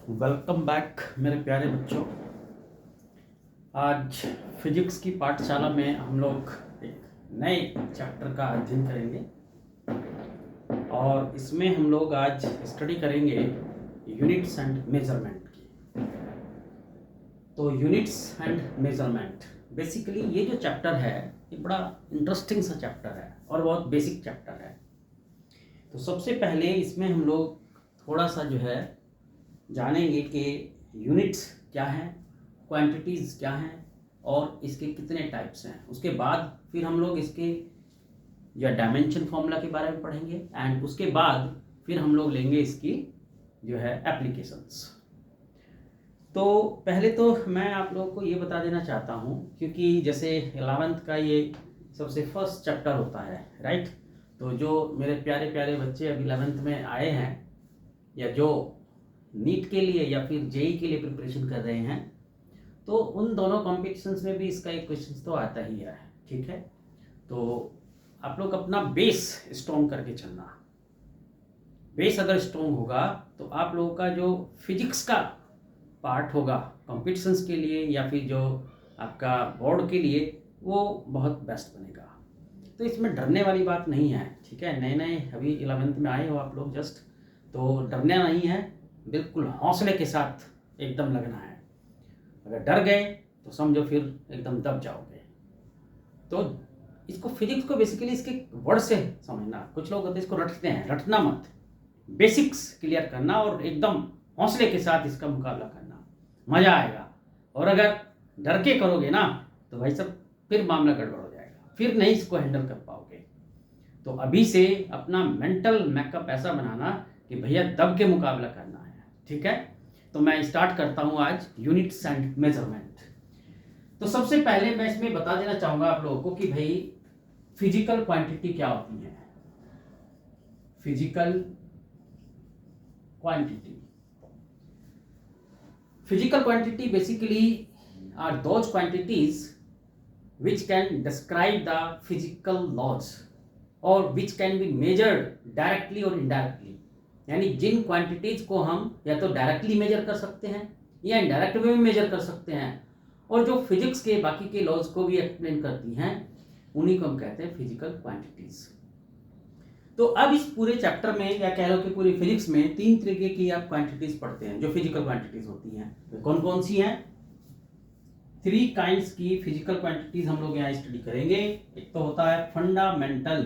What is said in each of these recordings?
Welcome back मेरे प्यारे बच्चों। आज फिजिक्स की पाठशाला में हम लोग एक नए चैप्टर का अध्ययन करेंगे और इसमें हम लोग आज स्टडी करेंगे यूनिट्स एंड मेजरमेंट की। तो यूनिट्स एंड मेजरमेंट बेसिकली ये जो चैप्टर है ये बड़ा इंटरेस्टिंग सा चैप्टर है और बहुत बेसिक चैप्टर है। तो सबसे पहले इसमें हम लोग थोड़ा सा जो है जानेंगे कि यूनिट्स क्या हैं, क्वांटिटीज़ क्या हैं और इसके कितने टाइप्स हैं। उसके बाद फिर हम लोग इसके या डायमेंशन फॉर्मूला के बारे में पढ़ेंगे एंड उसके बाद फिर हम लोग लेंगे इसकी जो है एप्लीकेशंस। तो पहले तो मैं आप लोगों को ये बता देना चाहता हूँ, क्योंकि जैसे 11th का ये सबसे फर्स्ट चैप्टर होता है, राइट। तो जो मेरे प्यारे प्यारे बच्चे अभी 11th में आए हैं या जो नीट के लिए या फिर जेई के लिए प्रिपरेशन कर रहे हैं, तो उन दोनों कॉम्पिटिशन्स में भी इसका एक क्वेश्चन तो आता ही है, ठीक है। तो आप लोग अपना बेस स्ट्रॉन्ग करके चलना। बेस अगर स्ट्रॉन्ग होगा तो आप लोगों का जो फिजिक्स का पार्ट होगा कॉम्पिटिशन्स के लिए या फिर जो आपका बोर्ड के लिए वो बहुत बेस्ट बनेगा। तो इसमें डरने वाली बात नहीं है, ठीक है। नए नए अभी 11th में आए हो आप लोग जस्ट, तो डरना नहीं है, बिल्कुल हौसले के साथ एकदम लगना है। अगर डर गए तो समझो फिर एकदम दब जाओगे। तो इसको फिजिक्स को बेसिकली इसके वर्ड से समझना। कुछ लोग होते हैं इसको रटते हैं, रटना मत, बेसिक्स क्लियर करना और एकदम हौसले के साथ इसका मुकाबला करना, मज़ा आएगा। और अगर डर के करोगे ना तो भाई सब फिर मामला गड़बड़ हो जाएगा, फिर नहीं इसको हैंडल कर पाओगे। तो अभी से अपना मेंटल मैकअप ऐसा बनाना कि भैया दब के मुकाबला करना है, ठीक है। तो मैं स्टार्ट करता हूं आज यूनिट्स एंड मेजरमेंट। तो सबसे पहले मैं इसमें बता देना चाहूंगा आप लोगों को कि भाई फिजिकल क्वांटिटी क्या होती है। Physical quantity, physical quantity basically are those quantities which can describe the physical laws or which can be measured directly or indirectly। यानी जिन क्वांटिटीज को हम या तो डायरेक्टली मेजर कर सकते हैं या इनडायरेक्ट वे में मेजर कर सकते हैं और जो फिजिक्स के बाकी के लॉज को भी एक्सप्लेन करती हैं, उन्हीं को हम कहते हैं फिजिकल क्वांटिटीज। तो अब इस पूरे चैप्टर में या कह लो कि पूरी फिजिक्स में 3 तरीके की आप क्वांटिटीज पढ़ते हैं जो फिजिकल क्वांटिटीज होती हैं। तो कौन कौन सी हैं? 3 काइंड्स की फिजिकल क्वांटिटीज हम लोग यहाँ स्टडी करेंगे। एक तो होता है फंडामेंटल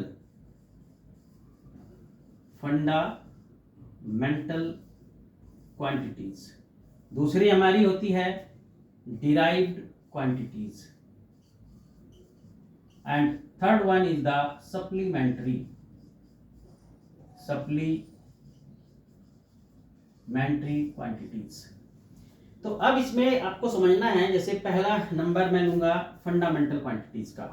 क्वांटिटीज, दूसरी हमारी होती है derived quantities and third one is the supplementary quantities. तो अब इसमें आपको समझना है, जैसे पहला नंबर मैं लूंगा फंडामेंटल क्वांटिटीज का।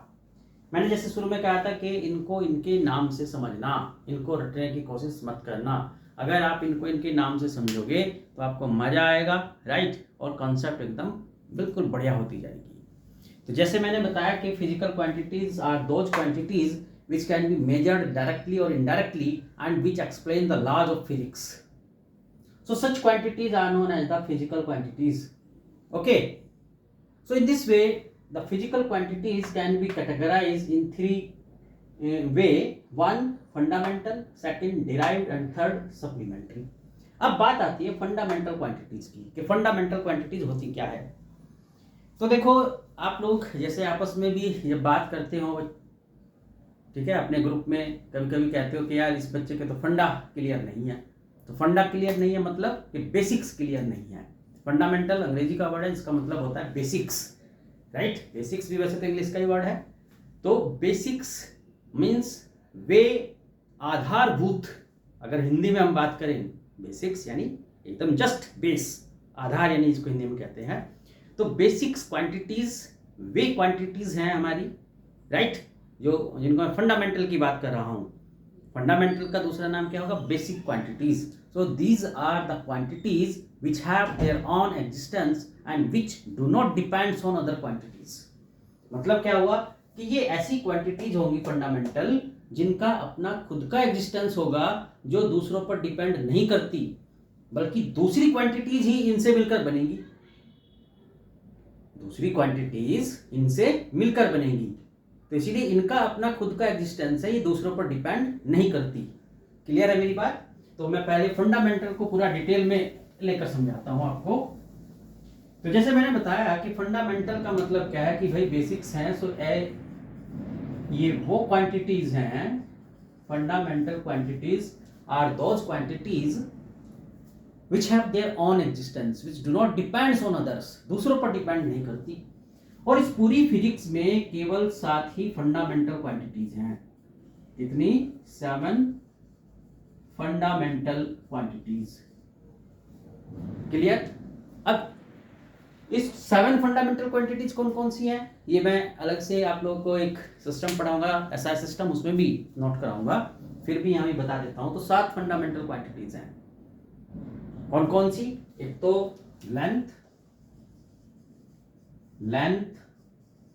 मैंने जैसे शुरू में कहा था कि इनको इनके नाम से समझना, इनको रटने की कोशिश मत करना। अगर आप इनको इनके नाम से समझोगे तो आपको मजा आएगा, राइट, और कॉन्सेप्ट एकदम बिल्कुल बढ़िया होती जाएगी। तो जैसे मैंने बताया कि physical quantities are those quantities which can be measured directly और indirectly and which explain the laws of physics. So such quantities are known as the physical quantities. Okay. So in this way, the physical quantities can be categorized in 3 way. One fundamental, second derived and third supplementary. अब बात आती है fundamental quantities की कि fundamental quantities होती क्या है। तो देखो आप लोग जैसे आपस में भी जब बात करते हो, ठीक है, अपने ग्रुप में कभी कभी कहते हो कि यार इस बच्चे के तो फंडा क्लियर नहीं है। तो फंडा क्लियर नहीं है मतलब कि बेसिक्स क्लियर नहीं है। फंडामेंटल अंग्रेजी का वर्ड है, इसका मतलब होता है बेसिक्स, राइट। बेसिक्स भी वैसे तो इंग्लिश का ही वर्ड है। तो बेसिक्स मीन्स वे आधारभूत। अगर हिंदी में हम बात करें बेसिक्स यानी एकदम जस्ट बेस, आधार यानी इसको हिंदी में कहते हैं। तो बेसिक्स क्वांटिटीज वे क्वांटिटीज हैं हमारी, राइट, जो जिनको मैं फंडामेंटल की बात कर रहा हूं। फंडामेंटल का दूसरा नाम क्या होगा? Basic quantities. So these are the quantities which have their own existence and which do not depends on other quantities. मतलब क्या हुआ कि ये ऐसी क्वांटिटीज होंगी फंडामेंटल जिनका अपना खुद का एग्जिस्टेंस होगा, जो दूसरों पर डिपेंड नहीं करती, बल्कि दूसरी क्वांटिटीज ही इनसे मिलकर बनेगी, दूसरी क्वांटिटीज इनसे मिलकर बनेगी। तो इसीलिए इनका अपना खुद का एग्जिस्टेंस है, ये दूसरों पर डिपेंड नहीं करती। क्लियर है मेरी बात? तो मैं पहले फंडामेंटल को पूरा डिटेल में लेकर समझाता हूं आपको। तो जैसे मैंने बताया कि फंडामेंटल का मतलब क्या है कि भाई बेसिक्स हैं। सो ये वो क्वांटिटीज हैं, fundamental quantities are those quantities which have their own existence, which do not depends on others, दूसरों पर डिपेंड नहीं करती। और इस पूरी फिजिक्स में केवल 7 ही फंडामेंटल क्वांटिटीज हैं। कितनी? 7 फंडामेंटल क्वांटिटीज। क्लियर? अब इस 7 फंडामेंटल क्वांटिटीज कौन कौन सी हैं, ये मैं अलग से आप लोगों को एक सिस्टम पढ़ाऊंगा, एसआई सिस्टम, उसमें भी नोट कराऊंगा, फिर भी यहां भी बता देता हूं। तो 7 फंडामेंटल क्वांटिटीज हैं। कौन कौन सी? एक तो length,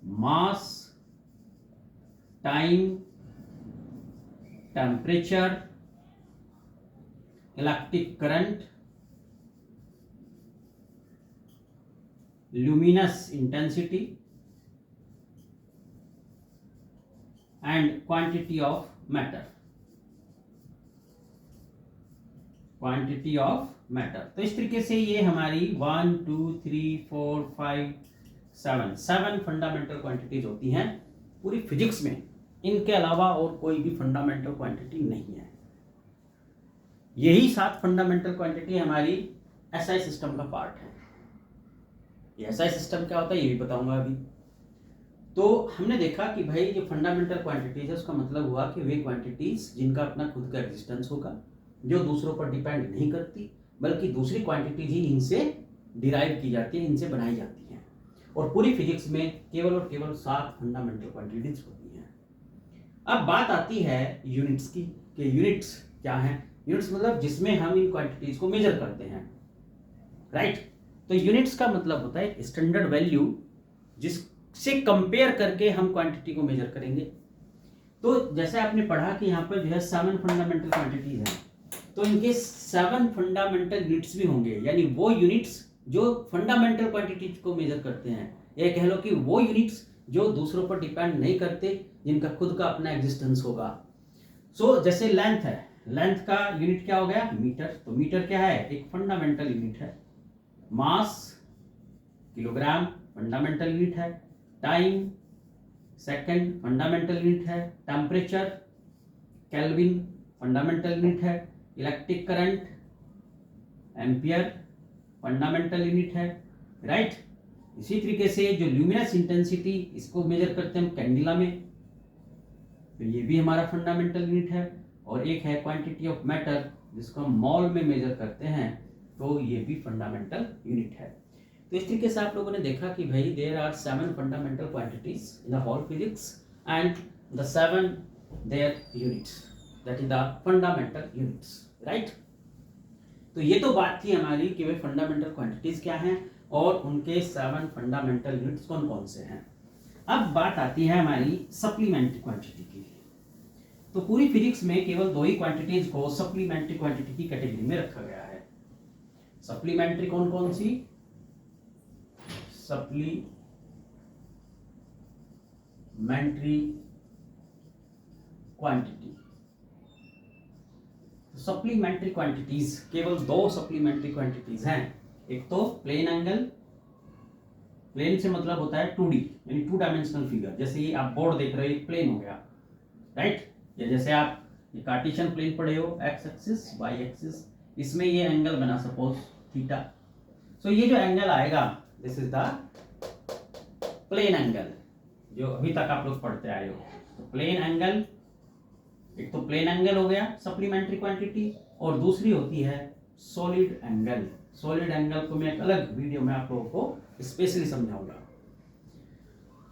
mass, time, temperature, electric current, luminous intensity and quantity of matter, तो इस तरीके से ये हमारी 1 2 3 4 5 7 फंडामेंटल क्वांटिटीज होती हैं पूरी फिजिक्स में। इनके अलावा और कोई भी फंडामेंटल क्वांटिटी नहीं है। यही 7 फंडामेंटल क्वांटिटी हमारी एसआई सिस्टम का पार्ट है। एसआई सिस्टम क्या होता है ये भी बताऊंगा अभी। तो हमने देखा कि भाई ये फंडामेंटल क्वांटिटीज है, उसका मतलब हुआ कि वे क्वांटिटीज जिनका अपना खुद का एग्जिस्टेंस होगा, जो दूसरों पर डिपेंड नहीं करती, बल्कि दूसरी क्वांटिटीज ही इनसे डिराइव की जाती है, इनसे बनाई जाती हैं। और पूरी फिजिक्स में केवल और केवल 7 फंडामेंटल क्वांटिटीज होती हैं। अब बात आती है यूनिट्स की, कि यूनिट्स क्या हैं। यूनिट्स मतलब जिसमें हम इन क्वांटिटीज को मेजर करते हैं, राइट। तो यूनिट्स का मतलब होता है स्टैंडर्ड वैल्यू जिससे कंपेयर करके हम क्वांटिटी को मेजर करेंगे। तो जैसे आपने पढ़ा कि यहाँ पर जो है 7 फंडामेंटल क्वांटिटीज हैं, तो इनके 7 फंडामेंटल यूनिट्स भी होंगे, यानी वो यूनिट्स जो फंडामेंटल क्वांटिटीज को मेजर करते हैं, ये कह लो कि वो यूनिट्स जो दूसरों पर डिपेंड नहीं करते, जिनका खुद का अपना एग्जिस्टेंस होगा। सो जैसे लेंथ है, लेंथ का यूनिट क्या हो गया? मीटर। तो मीटर क्या है? एक फंडामेंटल यूनिट है। मास किलोग्राम फंडामेंटल यूनिट है। टाइम सेकंड फंडामेंटल यूनिट है। टेम्परेचर केल्विन फंडामेंटल यूनिट है। Electric current ampere fundamental unit है, राइट। इसी तरीके से जो ल्यूमिनस इंटेंसिटी, इसको मेजर करते हैं हम कैंडिला में, तो ये भी हमारा फंडामेंटल यूनिट है। और एक है क्वांटिटी ऑफ मैटर, जिसको हम मॉल में मेजर करते हैं, तो ये भी फंडामेंटल यूनिट है। तो इस तरीके से आप लोगों ने देखा कि भाई there are 7 fundamental quantities in the whole physics and the 7 their units, that is the fundamental units, right. तो ये तो बात थी हमारी कि भाई फंडामेंटल क्वांटिटीज क्या हैं और उनके 7 फंडामेंटल यूनिट्स कौन कौन से हैं। अब बात आती है हमारी सप्लीमेंट्री क्वांटिटी की। तो पूरी फिजिक्स में केवल 2 ही क्वांटिटीज को सप्लीमेंट्री क्वांटिटी की कैटेगरी में रखा गया है। सप्लीमेंट्री कौन कौन सी? Supplementary quantity. सप्लीमेंट्री क्वांटिटीज केवल 2 सप्लीमेंट्री क्वांटिटीज हैं। एक तो प्लेन एंगल, प्लेन से मतलब होता है 2D यानी 2 डायमेंशनल फिगर। जैसे ये आप बोर्ड देख रहे हो, प्लेन हो गया, राइट। या जैसे आप ये कार्टेशियन प्लेन पढ़े हो, एक्स एक्सिस वाई एक्सिस, इसमें ये एंगल बना सपोज थीटा। सो ये जो एंगल आएगा, this is the plane angle, जो अभी तक आप लोग पढ़ते आए हो। तो प्लेन एंगल, एक तो प्लेन एंगल हो गया सप्लीमेंट्री क्वांटिटी, और दूसरी होती है सॉलिड एंगल। सॉलिड एंगल को मैं एक अलग वीडियो में आप लोगों को स्पेशली समझाऊंगा।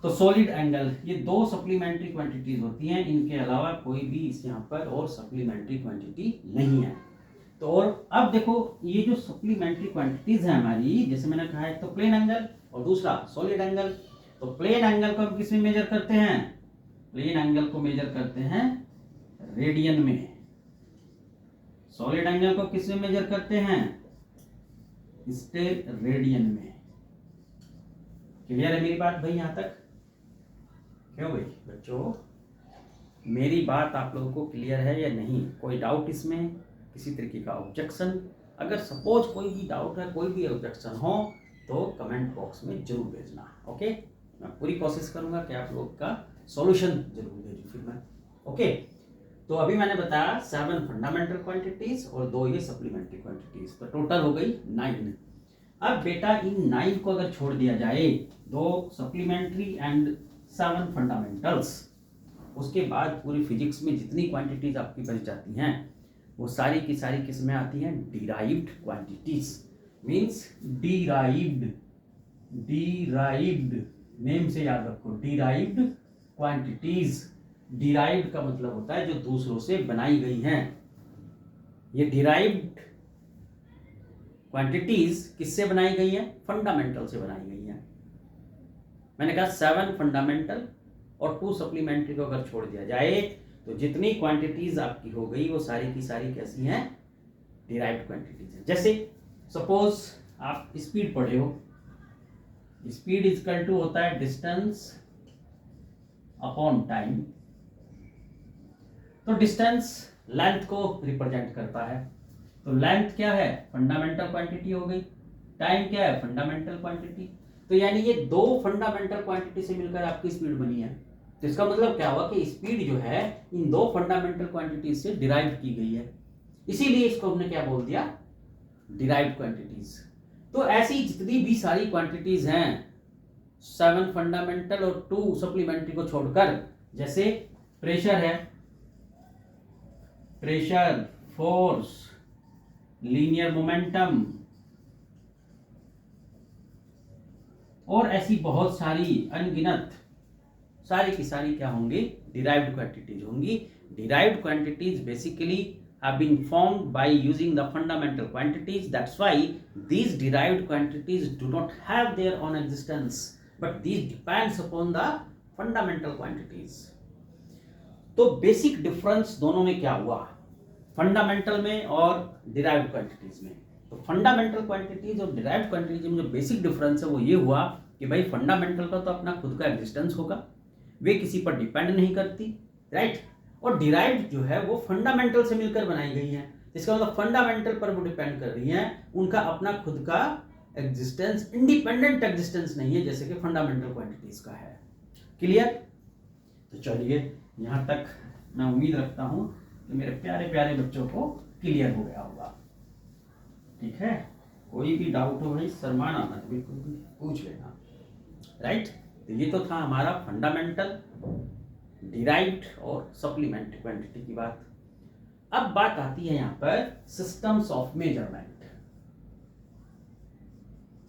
तो सॉलिड एंगल, ये 2 सप्लीमेंट्री क्वांटिटीज होती हैं, इनके अलावा कोई भी इस यहाँ पर और सप्लीमेंट्री क्वांटिटी नहीं है। तो और अब देखो ये जो सप्लीमेंट्री क्वांटिटीज है हमारी, जैसे मैंने कहा एक तो प्लेन एंगल और दूसरा सॉलिड एंगल। तो प्लेन एंगल को हम किस में मेजर करते हैं? प्लेन एंगल को मेजर करते हैं रेडियन में। सॉलिड एंगल को किस में मेजर करते हैं? स्टेरेडियन में। क्लियर है मेरी बात भाई यहाँ तक? क्यों भाई बच्चों, मेरी बात आप लोगों को क्लियर है या नहीं? कोई डाउट इसमें, किसी तरीके का ऑब्जेक्शन? अगर सपोज कोई भी डाउट है, कोई भी ऑब्जेक्शन हो तो कमेंट बॉक्स में जरूर भेजना। ओके, मैं पूरी कोशिश करूंगा कि आप लोग का सॉल्यूशन जरूर भेजूं फिर मैं। ओके, तो अभी मैंने बताया 7 फंडामेंटल क्वांटिटीज और 2 ये सप्लीमेंट्री क्वांटिटीज, तो टोटल हो गई 9। अब बेटा इन 9 को अगर छोड़ दिया जाए, 2 सप्लीमेंट्री एंड 7 फंडामेंटल्स, उसके बाद पूरी फिजिक्स में जितनी क्वांटिटीज आपकी बच जाती हैं वो सारी की सारी किस में आती हैं? Derived quantities. Means derived name से याद रखो, डिराइव्ड क्वांटिटीज। डिराइव्ड का मतलब होता है जो दूसरों से बनाई गई हैं। ये डिराइव्ड क्वांटिटीज किससे बनाई गई हैं? फंडामेंटल से बनाई गई हैं। मैंने कहा 7 फंडामेंटल और 2 सप्लीमेंट्री को अगर छोड़ दिया जाए तो जितनी क्वांटिटीज आपकी हो गई वो सारी की सारी कैसी हैं? डिराइव्ड क्वांटिटीज हैं। जैसे सपोज आप स्पीड पढ़े हो, स्पीड इक्वल टू होता है डिस्टेंस अपॉन टाइम। तो डिस्टेंस लेंथ को रिप्रेजेंट करता है, तो लेंथ क्या है? फंडामेंटल क्वांटिटी हो गई। टाइम क्या है? Fundamental quantity. तो यानी ये 2 फंडामेंटल क्वांटिटी से मिलकर आपकी स्पीड बनी है। तो इसका मतलब क्या हुआ कि स्पीड जो है इन 2 फंडामेंटल क्वांटिटीज से डिराइव की गई है, इसीलिए इसको हमने क्या बोल दिया? Derived quantities. तो ऐसी जितनी भी सारी क्वांटिटीज हैं 7 फंडामेंटल और 2 सप्लीमेंट्री को छोड़कर, जैसे प्रेशर है, प्रेशर, फोर्स, लीनियर मोमेंटम और ऐसी बहुत सारी अनगिनत सारी की सारी क्या होंगी? डिराइव्ड क्वांटिटीज होंगी। Derived quantities basically have been formed by using the fundamental quantities. That's why these derived quantities do not have their own existence, but these depends upon the fundamental quantities. तो basic difference दोनों में क्या हुआ? Fundamental में और derived quantities में। तो fundamental quantities और डिराइव्ड क्वांटिटीज में जो बेसिक डिफरेंस है वो ये हुआ कि भाई फंडामेंटल का तो अपना खुद का एग्जिस्टेंस होगा, वे किसी पर डिपेंड नहीं करती, राइट? और डिराइव्ड जो है वो फंडामेंटल से मिलकर बनाई गई है। इसका मतलब फंडामेंटल पर वो डिपेंड कर रही हैं, उनका अपना खुद का एग्जिस्टेंस, इंडिपेंडेंट एग्जिस्टेंस नहीं है जैसे कि फंडामेंटल क्वांटिटीज का है। क्लियर? तो चलिए यहाँ तक मैं उम्मीद रखता हूँ कि मेरे प्यारे प्यारे बच्चों को क्लियर हो गया होगा। ठीक है, कोई भी डाउट हो भाई शर्माना मत, बिल्कुल भी पूछ लेना, राइट? तो ये तो था हमारा फंडामेंटल, डिराइव्ड और सप्लीमेंट्री क्वांटिटी की बात। अब बात आती है यहां पर systems of measurement.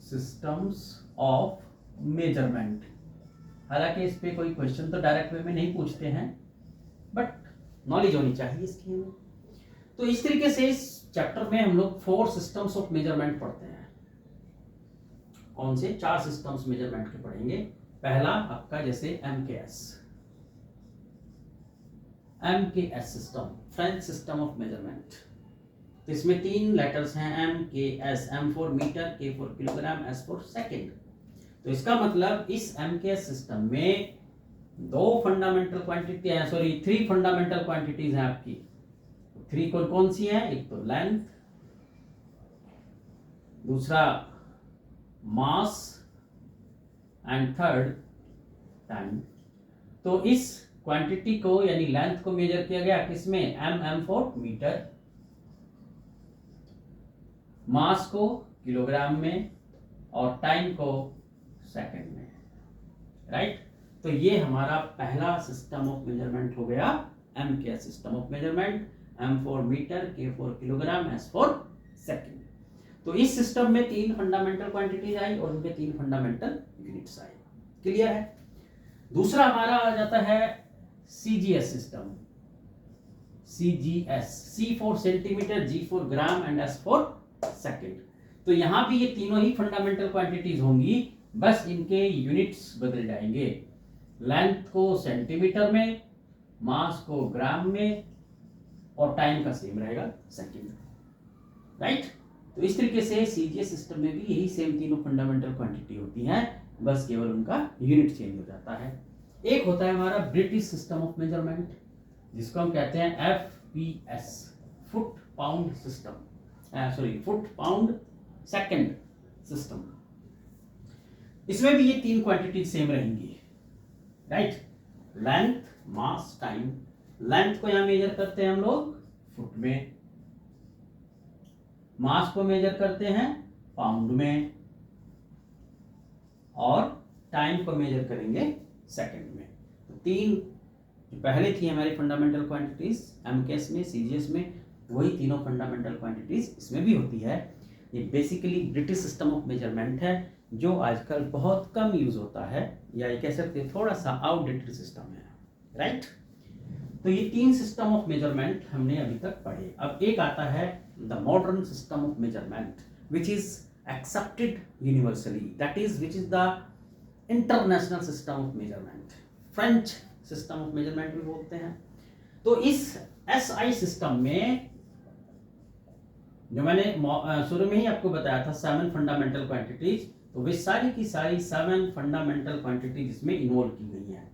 Systems of measurement, हालांकि इस पे कोई क्वेश्चन तो डायरेक्ट वे में नहीं पूछते हैं, बट नॉलेज होनी चाहिए इसकी हमें। तो इस तरीके से इस चैप्टर में हम लोग 4 सिस्टम्स ऑफ मेजरमेंट पढ़ते हैं। कौन से? 4 सिस्टम्स मेजरमेंट के पढ़ेंगे। पहला आपका जैसे MKS system, French system of measurement. तो इसमें 3 लेटर्स हैं, MKS, M for metre, K for kilogram, S for second. तो इसका मतलब इस एमकेएस सिस्टम में 2 फंडामेंटल क्वांटिटी है, सॉरी 3 फंडामेंटल क्वांटिटीज हैं आपकी। 3 कौन सी हैं? एक तो लेंथ, दूसरा मास एंड थर्ड टाइम। तो इस क्वांटिटी को यानी लेंथ को मेजर किया गया किसमें? एम फॉर मीटर, मास को किलोग्राम में और टाइम को सेकंड में, राइट? तो ये हमारा पहला सिस्टम ऑफ मेजरमेंट हो गया, MKS system of measurement. M for metre, K for kilogram, S for second. तो इस सिस्टम में 3 फंडामेंटल क्वांटिटीज आई और उनके 3 फंडामेंटल यूनिट्स आई। क्लियर है? दूसरा हमारा आ जाता है CGS system. CGS, C for centimetre, G for gram and S for second. तो यहां भी ये तीनों ही फंडामेंटल क्वांटिटीज होंगी, बस इनके यूनिट्स बदल जाएंगे। लेंथ को सेंटीमीटर में, मास को ग्राम में और टाइम का सेम रहेगा सेकंड, राइट? तो इस तरीके से सीजीएस सिस्टम में भी यही सेम तीनों फंडामेंटल क्वांटिटी होती हैं, बस केवल उनका यूनिट चेंज हो जाता है। एक होता है हमारा ब्रिटिश सिस्टम ऑफ मेजरमेंट, जिसको हम कहते हैं FPS, foot pound system, foot pound second system. इसमें भी ये तीन क्वांटिटी सेम रहेंगी, right. Length, mass, time. Length को यहां मेजर करते हैं हम लोग फुट में, मास को मेजर करते हैं पाउंड में, और टाइम को मेजर करेंगे सेकंड में। तो तीन जो पहले थी हमारी फंडामेंटल क्वांटिटीज एमकेएस में, सीजीएस में, वही तीनों फंडामेंटल क्वांटिटीज इसमें भी होती है। ये basically British system of measurement है, जो आजकल बहुत कम यूज होता है, या ये कह सकते हैं थोड़ा सा आउटडेटेड सिस्टम है, राइट। तो ये तीन सिस्टम ऑफ मेजरमेंट हमने अभी तक पढ़े। अब एक आता है the modern system of measurement which is accepted universally, that is which is the international system of measurement, French system of measurement भी बोलते हैं। तो इस एसआई सिस्टम में जो मैंने शुरू में ही आपको बताया था 7 फंडामेंटल क्वांटिटीज, तो वे सारी की सारी 7 फंडामेंटल क्वांटिटीज इसमें इन्वॉल्व की गई है।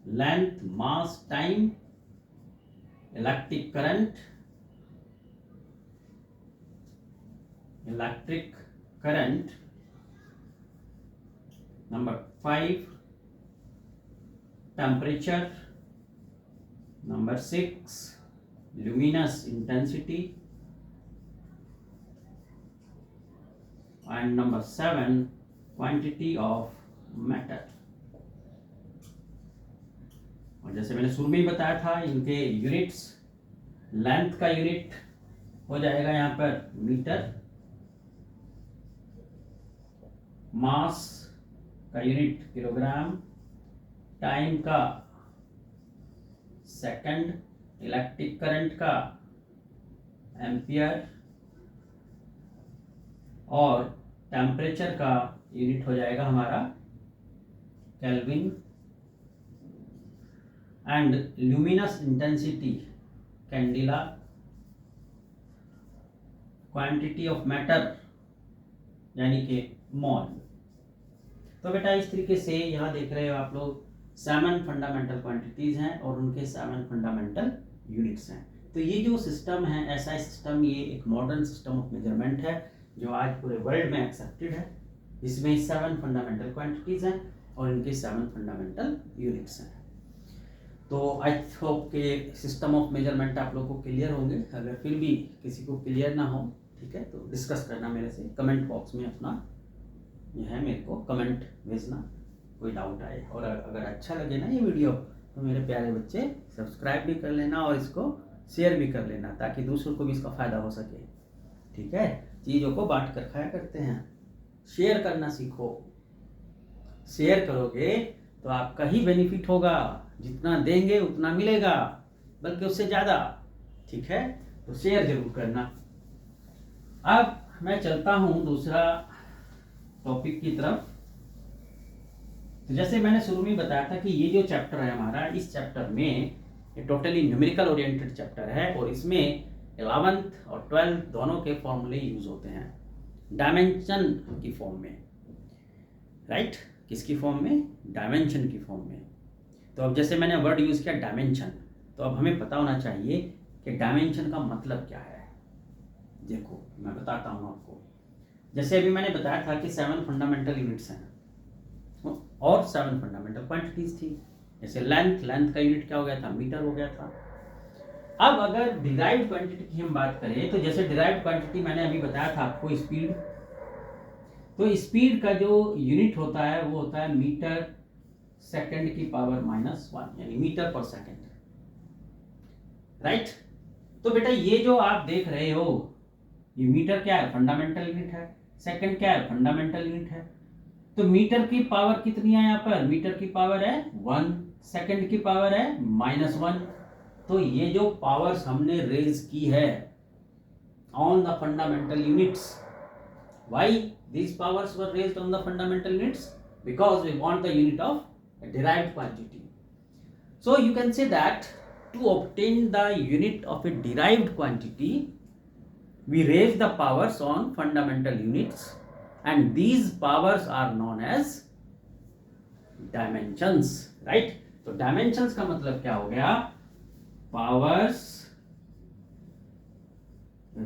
Length, mass, time, electric current, number 5 temperature, number 6 luminous intensity, and number 7 quantity of matter। और जैसे मैंने शुरू में ही बताया था, इनके यूनिट्स, लेंथ का यूनिट हो जाएगा यहाँ पर मीटर, मास का यूनिट किलोग्राम, टाइम का सेकंड, इलेक्ट्रिक करंट का एम्पियर, और टेम्परेचर का यूनिट हो जाएगा हमारा kelvin, and luminous intensity candela, quantity of matter यानी कि मोल। तो बेटा इस तरीके से यहाँ देख रहे हो आप लोग 7 फंडामेंटल क्वांटिटीज हैं और उनके 7 फंडामेंटल यूनिट्स हैं। तो ये जो सिस्टम है एसआई सिस्टम, ये एक मॉडर्न सिस्टम ऑफ मेजरमेंट है जो आज पूरे वर्ल्ड में एक्सेप्टेड है। इसमें 7 फंडामेंटल क्वांटिटीज हैं और इनके 7 फंडामेंटल यूनिट्स हैं। तो आई होप कि सिस्टम ऑफ मेजरमेंट आप लोगों को क्लियर होंगे। अगर फिर भी किसी को क्लियर ना हो, ठीक है, तो डिस्कस करना मेरे से, कमेंट बॉक्स में अपना जो है मेरे को कमेंट भेजना, कोई डाउट आए। और अगर अच्छा लगे ना ये वीडियो, तो मेरे प्यारे बच्चे सब्सक्राइब भी कर लेना और इसको शेयर भी कर लेना, ताकि दूसरों को भी इसका फ़ायदा हो सके, ठीक है। चीज़ों को बांट कर खाया करते हैं, शेयर करना सीखो। शेयर करोगे तो आपका ही बेनिफिट होगा, जितना देंगे उतना मिलेगा, बल्कि उससे ज़्यादा, ठीक है। तो शेयर जरूर करना। अब मैं चलता हूँ दूसरा टॉपिक की तरफ। तो जैसे मैंने शुरू में बताया था कि ये जो चैप्टर है हमारा, इस चैप्टर में ये टोटली न्यूमेरिकल ओरिएंटेड चैप्टर है और इसमें 11th और 12th दोनों के फॉर्मूले यूज होते हैं डायमेंशन की फॉर्म में, राइट। किसकी फॉर्म में? डायमेंशन की फॉर्म में। तो अब जैसे मैंने वर्ड यूज किया डायमेंशन, तो अब हमें पता होना चाहिए कि डायमेंशन का मतलब क्या है। देखो मैं बताता हूँ आपको। जैसे अभी मैंने बताया था कि 7 फंडामेंटल यूनिट्स हैं और 7 फंडामेंटल क्वांटिटीज थी। जैसे लेंथ का यूनिट क्या हो गया था? मीटर हो गया था। अब अगर डिराइव्ड क्वांटिटी की हम बात करें, तो जैसे डिराइव्ड क्वांटिटी मैंने अभी बताया था आपको स्पीड, तो स्पीड का जो यूनिट होता है वो होता है मीटर सेकंड की पावर -1, यानी मीटर पर सेकंड, राइट। तो बेटा ये जो आप देख रहे हो, ये मीटर क्या है? फंडामेंटल यूनिट है। सेकंड क्या है? फंडामेंटल यूनिट है। तो मीटर की पावर कितनी है यहाँ पर? मीटर की पावर है 1, सेकंड की पावर है -1। तो ये जो पावर्स हमने रेज की है on the fundamental units, why these powers were raised on the fundamental units? Because we want the unit of a derived quantity. So you can say that to obtain the unit of a derived quantity, we raise the powers on fundamental units and these powers are known as dimensions, right? तो dimensions का मतलब क्या हो गया? powers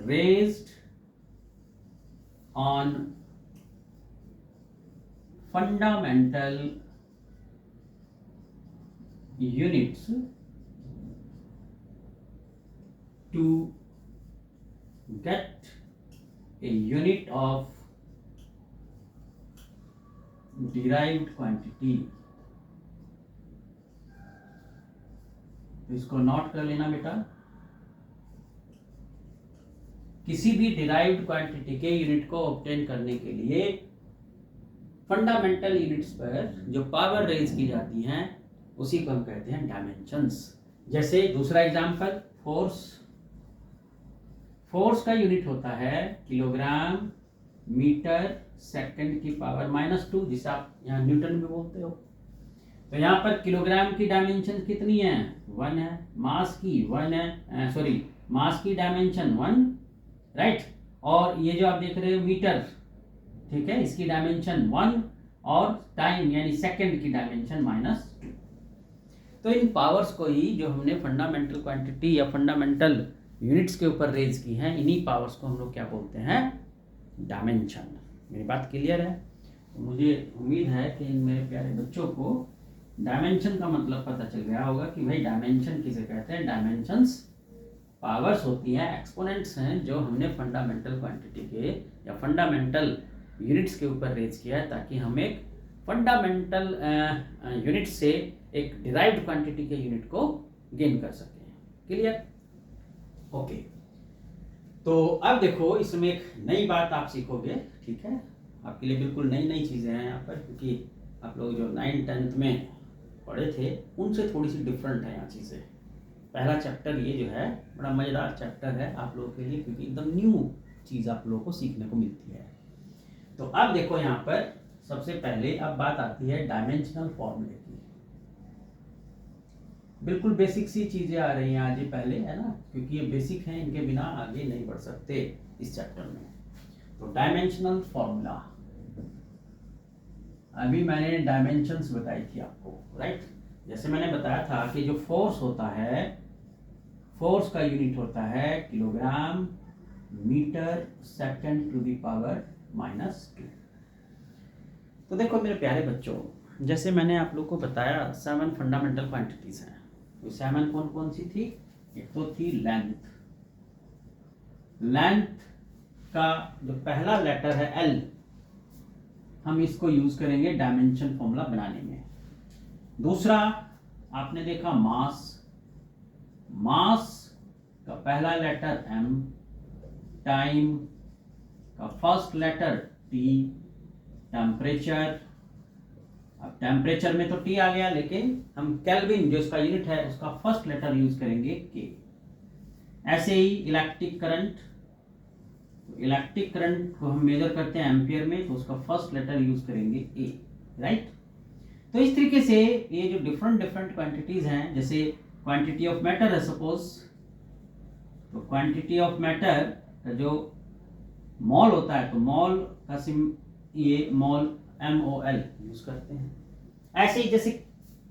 raised on fundamental units to get a unit of derived quantity. इसको note कर लेना बेटा। किसी भी डिराइव्ड क्वांटिटी के यूनिट को ऑब्टेन करने के लिए फंडामेंटल यूनिट्स पर जो पावर रेज की जाती हैं उसी को हम कहते हैं डायमेंशंस। जैसे दूसरा एग्जांपल, फोर्स। फोर्स का यूनिट होता है किलोग्राम मीटर सेकंड की पावर -2, जिसे आप यहाँ न्यूटन भी बोलते हो। तो यहाँ पर किलोग्राम की डायमेंशन कितनी है? 1 है। मास की 1 है, सॉरी मास की डायमेंशन 1, राइट। और ये जो आप देख रहे हो मीटर, ठीक है, इसकी डायमेंशन 1 और टाइम यानी सेकंड की डायमेंशन -2। तो इन पावर्स को ही जो हमने फंडामेंटल क्वांटिटी या फंडामेंटल यूनिट्स के ऊपर रेज की हैं, इन्हीं पावर्स को हम लोग क्या बोलते हैं? डायमेंशन। मेरी बात क्लियर है? तो मुझे उम्मीद है कि इन मेरे प्यारे बच्चों को डायमेंशन का मतलब पता चल गया होगा कि भाई डायमेंशन किसे कहते हैं। डायमेंशंस पावर्स होती हैं, एक्सपोनेंट्स हैं जो हमने फंडामेंटल क्वांटिटी के या फंडामेंटल यूनिट्स के ऊपर रेज किया है, ताकि हम एक फंडामेंटल यूनिट से एक डिराइव्ड क्वांटिटी के यूनिट को गेन कर सकें। क्लियर? ओके। तो अब देखो, इसमें एक नई बात आप सीखोगे, ठीक है? आपके लिए बिल्कुल नई नई चीज़ें हैं यहाँ पर, क्योंकि आप लोग जो 9th 10th में पढ़े थे उनसे थोड़ी सी डिफरेंट है यहाँ चीज़ें। पहला चैप्टर ये जो है बड़ा मज़ेदार चैप्टर है आप लोगों के लिए, क्योंकि एकदम न्यू चीज़ आप लोगों को सीखने को मिलती है। तो अब देखो यहाँ पर सबसे पहले अब बात आती है डायमेंशनल फॉर्मूले की। बिल्कुल बेसिक सी चीज़ें आ रही हैं आज, ये पहले है ना, क्योंकि ये बेसिक हैं, इनके बिना आगे नहीं बढ़ सकते इस चैप्टर में। तो डायमेंशनल फॉर्मूला, अभी मैंने डायमेंशंस बताई थी आपको, राइट। जैसे मैंने बताया था कि जो फोर्स होता है, फोर्स का यूनिट होता है kilogram metre second to the power -2। तो देखो मेरे प्यारे बच्चों, जैसे मैंने आप लोग को बताया 7 फंडामेंटल क्वांटिटीज हैं। तो 7 कौन कौन सी थी? एक तो थी लेंथ। लेंथ का जो पहला लेटर है L, हम इसको यूज करेंगे डायमेंशन फॉर्मूला बनाने में। दूसरा आपने देखा मास। मास का पहला लेटर M, टाइम का फर्स्ट लेटर T, टेम्परेचर, अब टेम्परेचर में तो T आ गया, लेकिन हम केल्विन जो इसका यूनिट है उसका फर्स्ट लेटर यूज करेंगे K। ऐसे ही इलेक्ट्रिक करंट, इलेक्ट्रिक करंट को हम मेजर करते हैं एम्पियर में, तो उसका फर्स्ट लेटर यूज करेंगे A, राइट। तो इस तरीके से ये जो डिफरेंट डिफरेंट क्वांटिटीज हैं, जैसे क्वांटिटी ऑफ मैटर है सपोज, तो क्वांटिटी ऑफ मैटर का जो मॉल होता है, तो मॉल का सिम ये मॉल MOL यूज करते हैं। ऐसे ही जैसे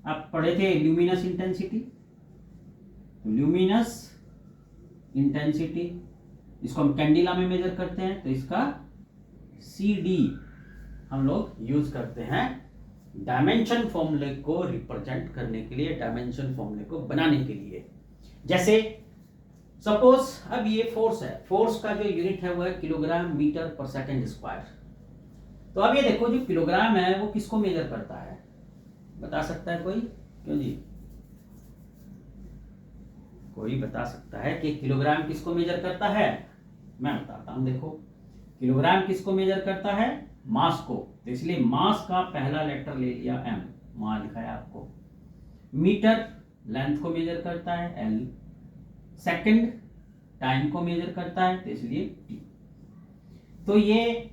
आप पढ़े थे ल्यूमिनस इंटेंसिटी, तो ल्यूमिनस इंटेंसिटी इसको हम कैंडिला में मेजर करते हैं, तो इसका CD हम लोग यूज करते हैं डायमेंशन फॉर्मूले को रिप्रेजेंट करने के लिए, डायमेंशन फॉर्मूले को बनाने के लिए। जैसे सपोज अब ये फोर्स है, फोर्स का जो यूनिट है वो है किलोग्राम मीटर पर सेकंड स्क्वायर। तो अब ये देखो जो किलोग्राम है वो किसको मेजर करता है, बता सकता है कोई? क्यों जी, कोई बता सकता है कि किलोग्राम किसको मेजर करता है? मैं बताता हूं। देखो किलोग्राम किसको मेजर करता है? मास को, तो इसलिए मास का पहला लेटर ले लिया M, वहां लिखा है आपको। मीटर लेंथ को मेजर करता है L, सेकंड टाइम को मेजर करता है, तो इसलिए T। तो ये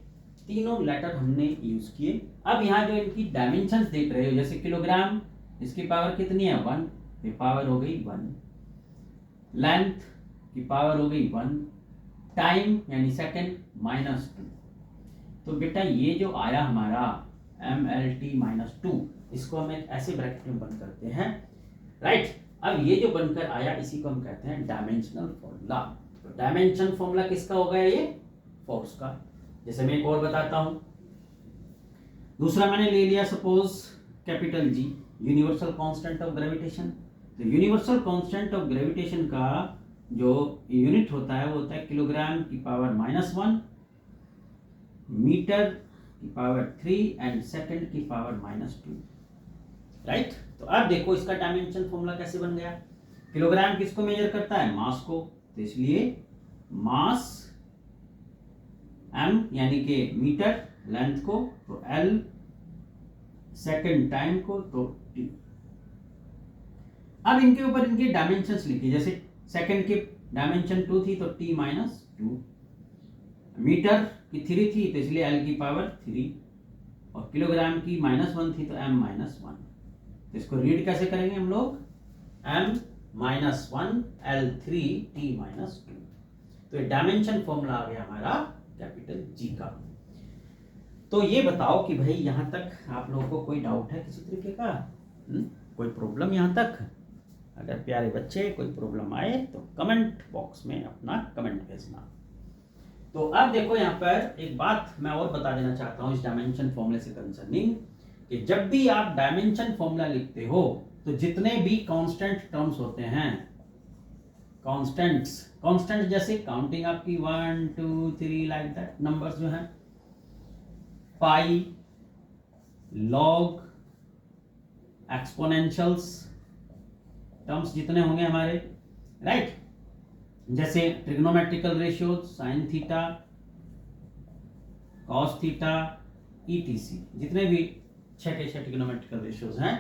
तीनों लेटर हमने यूज किए। अब यहाँ जो इनकी डायमेंशंस देख रहे हो, जैसे किलोग्राम, इसकी पावर कितनी है? 1, ये पावर हो गई 1। लेंथ की पावर हो गई 1, टाइम यानी सेकेंड -2। तो बेटा ये जो आया हमारा MLT-2, इसको हम एक ऐसे ब्रैकेट में बंद करते हैं, राइट। अब ये जो बनकर आया इसी को हम कहते हैं डायमेंशनल फॉर्मूला। तो डायमेंशन फॉर्मूला किसका होगा? ये फोर्स का। जैसे मैं एक और बताता हूं, दूसरा मैंने ले लिया suppose capital G, universal constant of gravitation. तो यूनिवर्सल कांस्टेंट ऑफ ग्रेविटेशन का जो यूनिट होता है वो होता है किलोग्राम की पावर -1, मीटर की पावर 3 एंड सेकंड की पावर -2, राइट। तो अब देखो इसका डायमेंशन फॉर्मूला कैसे बन गया। किलोग्राम किसको मेजर करता है? मास को। तो इसलिए मास m यानी कि मीटर लेंथ को, तो L सेकंड टाइम को, तो T। अब इनके ऊपर इनके डायमेंशंस लिखिए। जैसे सेकंड की डायमेंशन 2 थी तो T -2, मीटर की 3 थी तो इसलिए L की पावर 3, और किलोग्राम की -1 थी तो M -1। तो इसको रीड कैसे करेंगे हम लोग? M -1 L3 T -2। तो ये डायमेंशन फॉर्मूला आ गया हमारा कैपिटल G का। तो ये बताओ कि भाई यहां तक आप लोगों को कोई डाउट है किसी तरीके का? कोई प्रॉब्लम यहां तक? अगर प्यारे बच्चे कोई प्रॉब्लम आए तो कमेंट बॉक्स में अपना कमेंट भेजना। तो अब देखो यहाँ पर एक बात मैं और बता देना चाहता हूँ इस डायमेंशन फॉर्मूले से कंसर्निंग, कि जब भी आप डायमेंशन फॉर्मूला लिखते हो तो जितने भी कांस्टेंट टर्म्स होते हैं, कांस्टेंट जैसे काउंटिंग आपकी 1 2 3 लाइक दैट, नंबर्स जो हैं, पाई, लॉग, एक्सपोनेंशियल्स टर्म्स जितने होंगे हमारे, राइट। जैसे trigonometrical ratios, sine theta, cos theta, ETC, जितने भी 6 के 6 ट्रिग्नोमेट्रिकल रेशियोज हैं,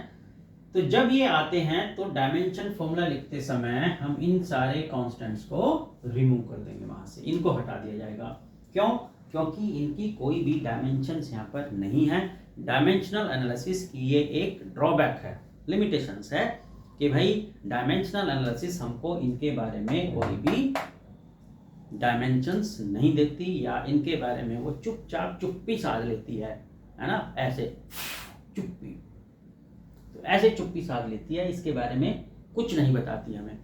तो जब ये आते हैं तो डायमेंशन फॉर्मूला लिखते समय हम इन सारे कांस्टेंट्स को रिमूव कर देंगे, वहां से इनको हटा दिया जाएगा। क्यों? क्योंकि इनकी कोई भी डायमेंशंस यहाँ पर नहीं है। डायमेंशनल एनालिसिस की ये एक ड्रॉबैक है, लिमिटेशंस है, कि भाई डायमेंशनल एनालिसिस हमको इनके बारे में कोई भी डायमेंशंस नहीं देती, या इनके बारे में वो चुपचाप चुप्पी साध लेती है ना, ऐसे चुप्पी, तो ऐसे चुप्पी साध लेती है, इसके बारे में कुछ नहीं बताती हमें,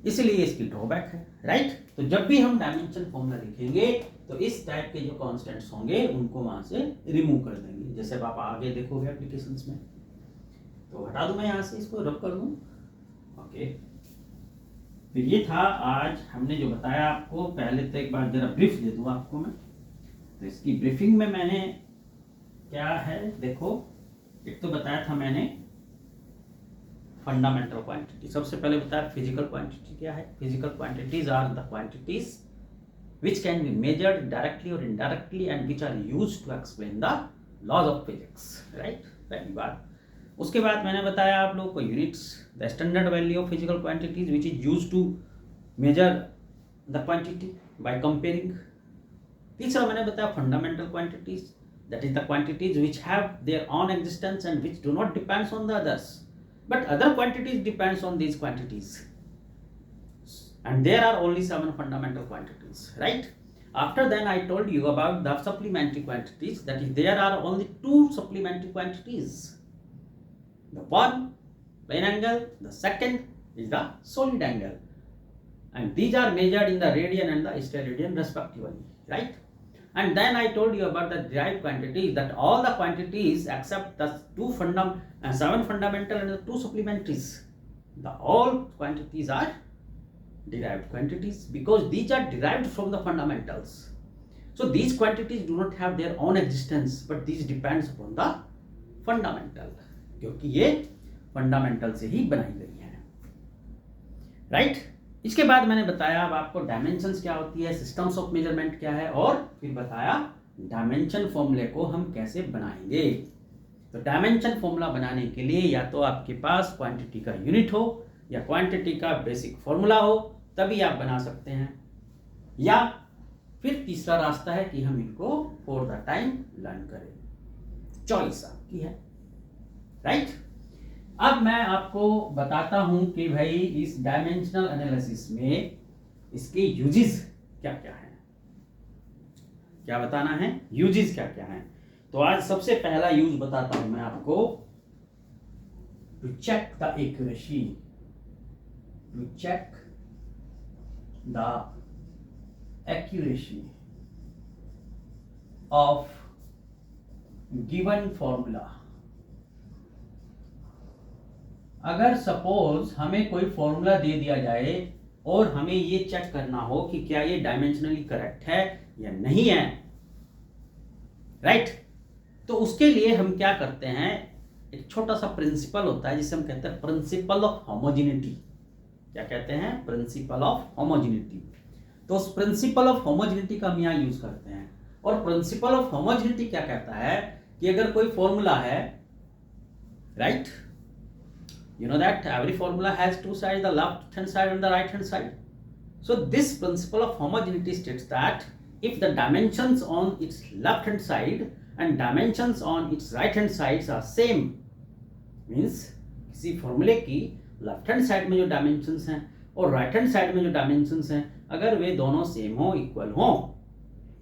इसलिए इसकी ड्रॉबैक है, राइट। तो जब भी हम डायमेंशन फॉर्मूला लिखेंगे तो इस टाइप के जो कांस्टेंट्स होंगे उनको वहां से रिमूव कर देंगे, जैसे आप आगे देखोगे एप्लीकेशंस में। तो हटा दूं मैं यहाँ से, इसको रब कर दूं, ओके। तो ये था आज हमने जो बताया आपको। पहले तो एक बार जरा ब्रीफ दे दूं आपको मैं। तो इसकी ब्रीफिंग में मैंने क्या है देखो, एक तो बताया था मैंने फंडामेंटल क्वांटिटी, सबसे पहले बताया फिजिकल क्वांटिटी क्या है। Physical quantities are the quantities which can be measured directly or indirectly and which are used to explain the laws of physics, right? पहली बात। उसके बाद मैंने बताया आप लोगों को units, the standard value of physical quantities which is used to measure the quantity by comparing. तीसरा मैंने बताया fundamental quantities, that is the quantities which have their own existence and which do not depends on the others, but other quantities depends on these quantities, and there are only 7 fundamental quantities, right? After then I told you about the supplementary quantities, that is there are only 2 supplementary quantities, the one plane angle, the second is the solid angle, and these are measured in the radian and the steradian respectively, right? And then I told you about the derived quantities, that all the quantities except the 7 fundamental and the 2 supplementaries, the all quantities are derived quantities, because these are derived from the fundamentals. So these quantities do not have their own existence, but these depends upon the fundamental, क्योंकि ये fundamental से ही बनाई गई है, right. इसके बाद मैंने बताया अब आपको डायमेंशंस क्या होती है, सिस्टम्स ऑफ मेजरमेंट क्या है, और फिर बताया डायमेंशन फॉर्मूले को हम कैसे बनाएंगे। तो डायमेंशन फॉर्मूला बनाने के लिए या तो आपके पास क्वांटिटी का यूनिट हो या क्वांटिटी का बेसिक फॉर्मूला हो, तभी आप बना सकते हैं, या फिर तीसरा रास्ता है कि हम इनको फॉर द टाइम लर्न करें। चॉइस आपकी है, राइट। अब मैं आपको बताता हूं कि भाई इस डायमेंशनल एनालिसिस में इसके यूजेस क्या क्या है। क्या बताना है, यूजेस क्या क्या है। तो आज सबसे पहला यूज बताता हूं मैं आपको, to check the accuracy, to check the accuracy of given formula. अगर सपोज हमें कोई फॉर्मूला दे दिया जाए और हमें ये चेक करना हो कि क्या ये डायमेंशनली करेक्ट है या नहीं है, राइट। तो उसके लिए हम क्या करते हैं, एक छोटा सा प्रिंसिपल होता है जिसे हम कहते हैं प्रिंसिपल ऑफ होमोजेनिटी। क्या कहते हैं, प्रिंसिपल ऑफ होमोजेनिटी। तो उस प्रिंसिपल ऑफ होमोजेनिटी का हम यहाँ यूज करते हैं। और प्रिंसिपल ऑफ होमोजेनिटी क्या कहता है कि अगर कोई फॉर्मूला है, right, you know that every formula has two sides, the left hand side and the right hand side. So this principle of homogeneity states that if the dimensions on its left hand side and dimensions on its right hand sides are same, means किसी फॉर्मूले की left hand side में जो dimensions हैं और right hand side में जो dimensions हैं, अगर वे दोनों सेम हो, इक्वल हो,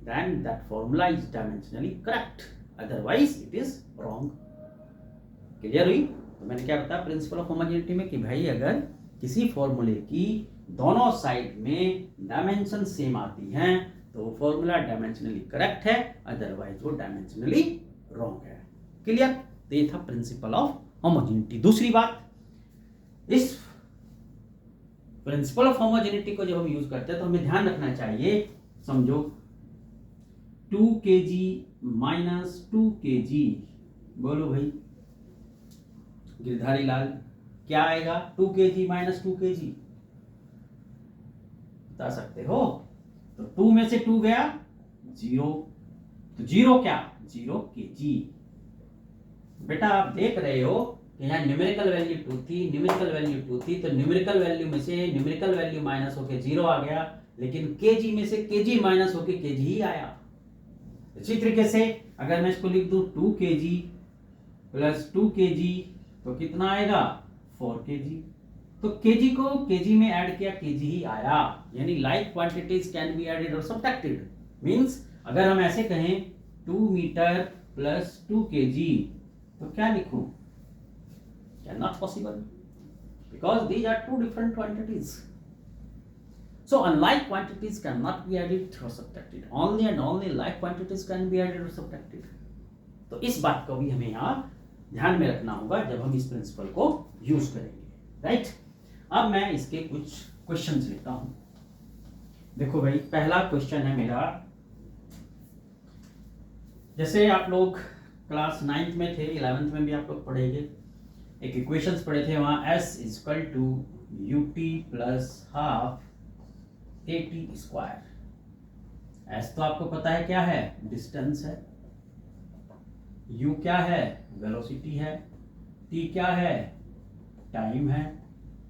then that formula is dimensionally correct, otherwise it is wrong. Clear हुई। तो मैंने क्या बताया प्रिंसिपल ऑफ होमोजेनिटी में कि भाई अगर किसी फॉर्मूले की दोनों साइड में डायमेंशन सेम आती हैं तो वो फॉर्मूला डायमेंशनली करेक्ट है, अदरवाइज वो डायमेंशनली रॉन्ग है। क्लियर। तो ये था प्रिंसिपल ऑफ होमोजेनिटी। दूसरी बात, इस प्रिंसिपल ऑफ होमोजेनिटी को जब हम यूज करते हैं तो हमें ध्यान रखना चाहिए, समझो 2 kg माइनस 2 kg, बोलो भाई गिरधारी लाल, क्या आएगा 2 kg माइनस 2 kg, बता सकते हो। तो 2 में से 2 गया 0, तो 0 क्या, 0 kg। बेटा आप देख रहे हो कि यहाँ न्यूमेरिकल वैल्यू 2 थी, न्यूमेरिकल वैल्यू 2 थी, तो न्यूमेरिकल वैल्यू में से न्यूमेरिकल वैल्यू माइनस होके 0 आ गया, लेकिन kg में से kg माइनस होके kg ही आया। इसी तरीके से अगर मैं इसको लिख दूं 2 kg प्लस 2 kg तो कितना आएगा 4 kg। तो kg को kg में ऐड किया, kg ही आया। यानी like quantities can be added और सब्ट्रैक्टेड। मींस अगर हम ऐसे कहें 2 मीटर प्लस 2 kg तो क्या लिखूं, can not possible, because these are two different quantities. So unlike quantities cannot be added or subtracted. Only and only like quantities can be added or subtracted. तो इस बात को भी हमें यहाँ ध्यान में रखना होगा जब हम इस प्रिंसिपल को यूज करेंगे, राइट। अब मैं इसके कुछ क्वेश्चंस लेता हूं। देखो भाई, पहला क्वेश्चन है मेरा, जैसे आप लोग क्लास 9th में थे, 11th में भी आप लोग पढ़ेंगे, एक इक्वेशंस पढ़े थे वहां, s equal to ut plus half at square. s तो आपको पता है क्या है, डिस्टेंस है, u क्या है, वेलोसिटी है, t क्या है, टाइम है,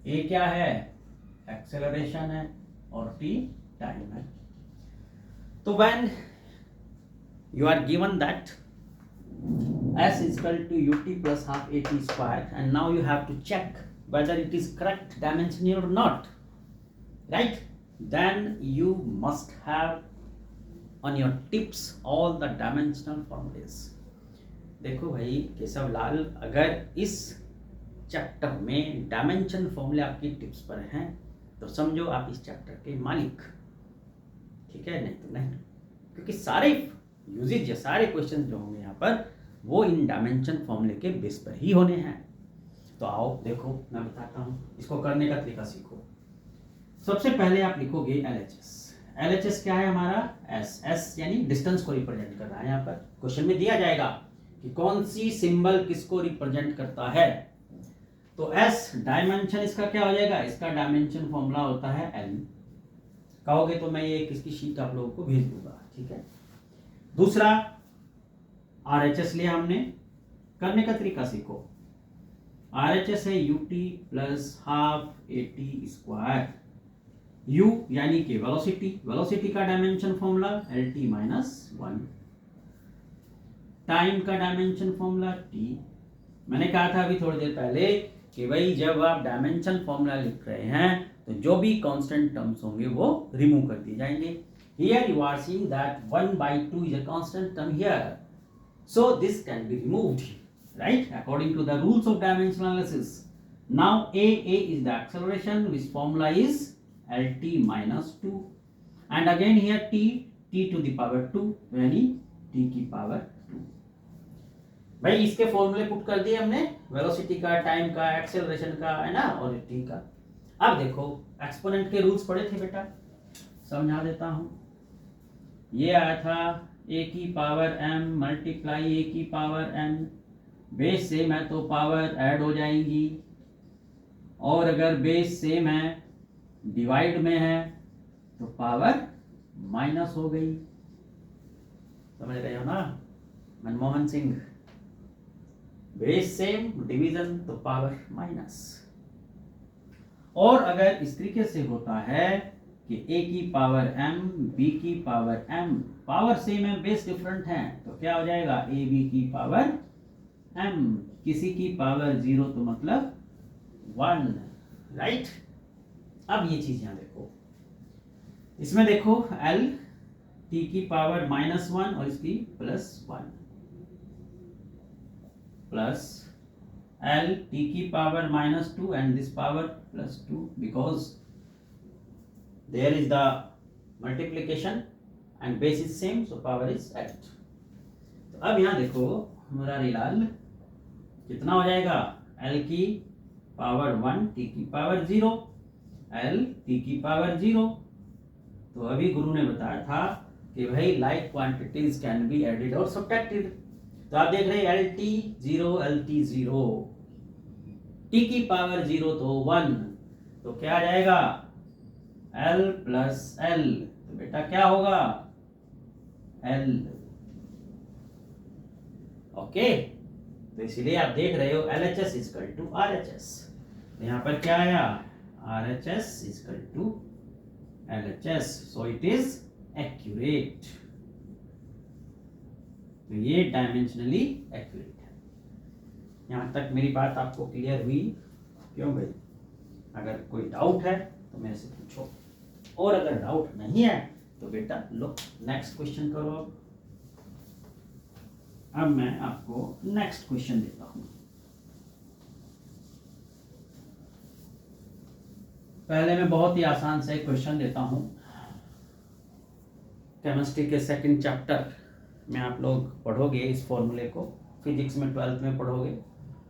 a क्या है, एक्सेलरेशन है, और t टाइम है। तो when you are given that s is equal to ut plus half at square, and now you have to check whether it is correct dimensionally or not, right? Then you must have on your tips all the dimensional formulas. देखो भाई केशव लाल, अगर इस chapter में dimension फॉर्मूले आपकी tips पर हैं तो समझो आप इस चैप्टर के मालिक, ठीक है, नहीं तो नहीं, क्योंकि सारे यूजेज या सारे क्वेश्चन जो होंगे यहाँ पर वो इन डायमेंशन फॉर्मूले के बेस पर ही होने हैं। तो आओ देखो मैं बताता हूँ, इसको करने का तरीका सीखो। सबसे पहले आप लिखोगे LHS। LHS क्या है हमारा, S यानी डिस्टेंस को रिप्रेजेंट कर रहा है। यहाँ पर क्वेश्चन में दिया जाएगा कि कौन सी सिंबल किसको रिप्रेजेंट करता है। तो S डायमेंशन इसका क्या हो जाएगा, इसका डायमेंशन फॉर्मूला होता है L। कहोगे तो मैं ये किसकी शीट आप लोगों को भेज दूंगा, ठीक है। दूसरा RHS लिया हमने, करने का तरीका सीखो। RHS है ut plus half at square. u यानी कि वेलोसिटी, वेलोसिटी का dimension formula lt minus 1। Time का डायमेंशन फॉर्मूला t। मैंने कहा था अभी थोड़ी देर पहले कि भाई जब आप डायमेंशन फॉर्मूला लिख रहे हैं तो जो भी कांस्टेंट टर्म्स होंगे वो रिमूव कर दिए जाएंगे। here you are seeing that 1/2 is a constant term here, so this can be removed, right, according to the rules of dimensional analysis. Now a is the acceleration, which formula is lt minus 2, and again here t to the power 2, यानी t की power 2. भाई इसके फॉर्मूले put कर दिए हमने, velocity का, time का, एक्सेलरेशन का, है ना, और टी का. अब देखो एक्सपोनेंट के रूल्स पढ़े थे बेटा, समझा देता हूं. ये आया था a की पावर m मल्टीप्लाई a की पावर n, बेस सेम है तो पावर ऐड हो जाएंगी, और अगर बेस सेम है डिवाइड में है तो पावर माइनस हो गई. समझ रहे हो ना Manmohan Singh, base same division तो पावर माइनस. और अगर इस तरीके से होता है कि a की पावर m b की पावर m, पावर सेम है बेस डिफरेंट है, तो क्या हो जाएगा a b की पावर m, किसी की पावर 0 तो मतलब 1, राइट. अब ये चीज यहां देखो, इसमें देखो l t की पावर -1 और इसकी +1 प्लस l t की power -2 and this power +2, because there is the multiplication and base is same, so power is added. तो अब यहाँ देखो मुरारी लाल, कितना हो जाएगा, l की पावर 1 t की पावर 0, l t की पावर 0. तो अभी गुरु ने बताया था कि भाई like quantities can be added और सब्ट्रैक्टेड. तो आप देख रहे हैं LT 0 LT 0, t की पावर 0 तो 1, तो क्या आ जाएगा L प्लस L, तो बेटा क्या होगा L. ओके, तो इसीलिए आप देख रहे हो LHS इक्वल टू RHS. यहाँ पर क्या आया, RHS equal to LHS, so it is accurate. तो ये डायमेंशनली एक्यूरेट है. यहाँ तक मेरी बात आपको क्लियर हुई? क्यों भाई, अगर कोई डाउट है तो मेरे से पूछो, और अगर डाउट नहीं है तो बेटा लो नेक्स्ट क्वेश्चन करो. अब मैं आपको नेक्स्ट क्वेश्चन देता हूं. पहले मैं बहुत ही आसान से क्वेश्चन देता हूं. केमिस्ट्री के सेकंड चैप्टर में आप लोग पढ़ोगे इस फॉर्मूले को, फिजिक्स में 12th में पढ़ोगे.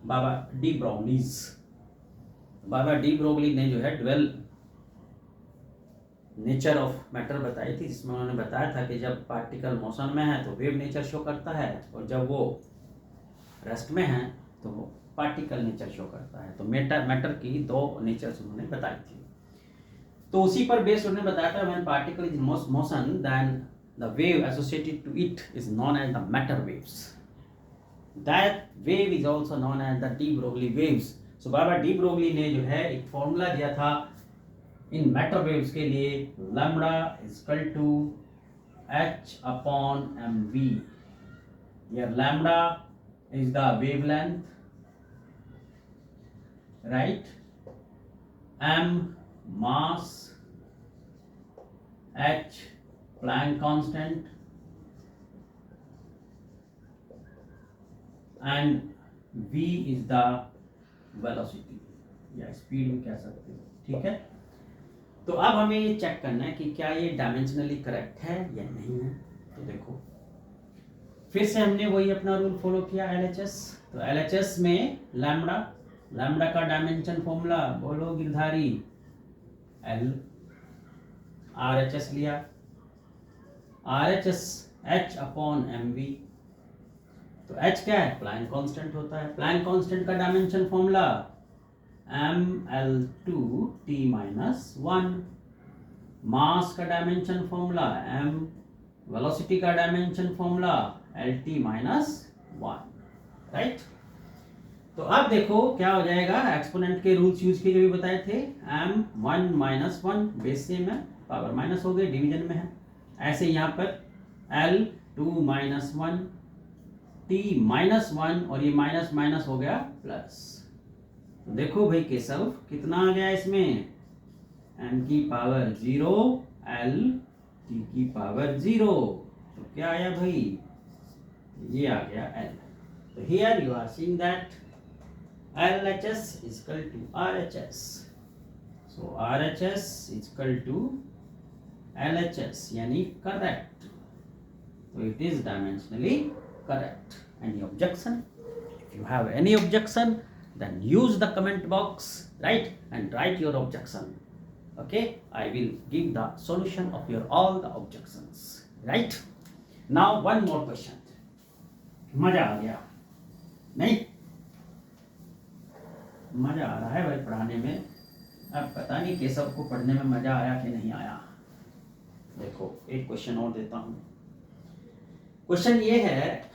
बाबा डी ब्रोगली ने जो है ड्वेल नेचर ऑफ मैटर बताई थी, जिसमें उन्होंने बताया था कि जब पार्टिकल मोशन में है तो वेव नेचर शो करता है, और जब वो रेस्ट में है तो वो पार्टिकल नेचर शो करता है. तो मैटर की 2 नेचर्स उन्होंने बताई थी. तो उसी पर बेस्ड उन्होंने बताया था when particle is motion then the wave associated to it is known as the matter waves. That wave is also known as the de Broglie waves. So Baba de Broglie ने जो है एक formula दिया था इन matter waves के लिए, lambda equal to h upon mv. Here lambda is the wavelength, right? m mass, h Planck constant, and v is the velocity या speed भी कह सकते हो. ठीक है, तो अब हमें ये चेक करना है कि क्या ये डायमेंशनली करेक्ट है या नहीं है. तो देखो फिर से हमने वही अपना रूल फॉलो किया LHS. तो LHS में लैम्बडा का डायमेंशन फॉर्मूला बोलो गिरधारी, L. RHS लिया, RHS h अपॉन mv. तो h क्या है, प्लैंक कांस्टेंट होता है. प्लैंक कांस्टेंट का डायमेंशन फॉर्मूला ml2t-1. मास का डायमेंशन फॉर्मूला m. वेलोसिटी का डायमेंशन फॉर्मूला lt-1, राइट. तो अब देखो क्या हो जाएगा, एक्सपोनेंट के रूल्स यूज किए जो भी बताए थे. m1 - 1 बेस सेम है, पावर माइनस हो गई, डिवीजन में है. ऐसे यहाँ पर L2 - 1 t-1 और ये माइनस माइनस हो गया प्लस. तो देखो भाई केशव कितना आ गया इसमें, m की पावर 0 L टी की पावर 0। तो क्या आया भाई, ये आ गया L। तो here you are seeing that LHS is equal to RHS। So RHS is equal to LHS यानी correct। So it is dimensionally correct। Any objection? If you have any objection, then use the comment box, right, and write your objection. Okay, I will give the solution of your all the objections, right? Now one more question। मजा आ गया नहीं? मजा आ रहा है भाई पढ़ाने में। अब पता नहीं केशव को पढ़ने में मजा आया कि नहीं आया। देखो एक क्वेश्चन और देता हूं। क्वेश्चन ये है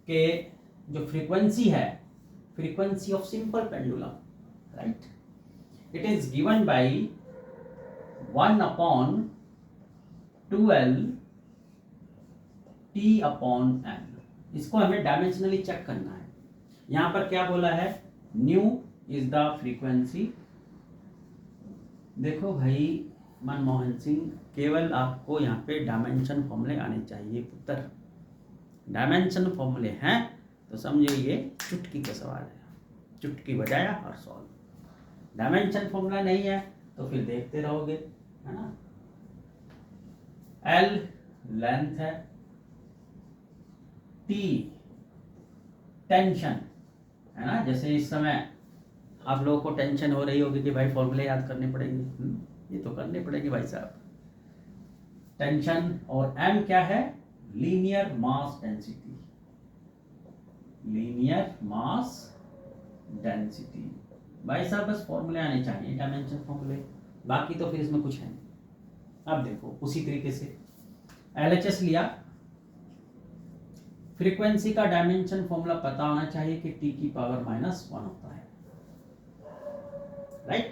कि जो फ्रीक्वेंसी है, frequency of simple pendulum, right, it is given by 1/2L T/M। इसको हमें डायमेंशनली चेक करना है। यहां पर क्या बोला है, न्यू इज द फ्रीक्वेंसी। देखो भाई मनमोहन सिंह, केवल आपको यहाँ पे डायमेंशन फॉर्मूले आने चाहिए पुत्र। डायमेंशन फॉर्मूले हैं तो समझो ये चुटकी का सवाल है, चुटकी बजाया और सॉल्व। डायमेंशन फॉर्मूला नहीं है तो फिर देखते रहोगे, है ना। L लेंथ है, T टेंशन है ना। जैसे इस समय आप लोगों को टेंशन हो रही होगी कि भाई फॉर्मूले याद करने पड़ेंगे, ये तो करने पड़ेंगे भाई साहब, टेंशन। और M क्या है, linear mass density, linear mass density. भाई साहब बस फॉर्मूले आने चाहिए, डायमेंशन फॉर्मूले, बाकी तो फिर इसमें कुछ है नहीं। अब देखो उसी तरीके से LHS लिया, फ्रीक्वेंसी का डायमेंशन फॉर्मूला पता होना चाहिए कि T की पावर -1 होता है, राइट।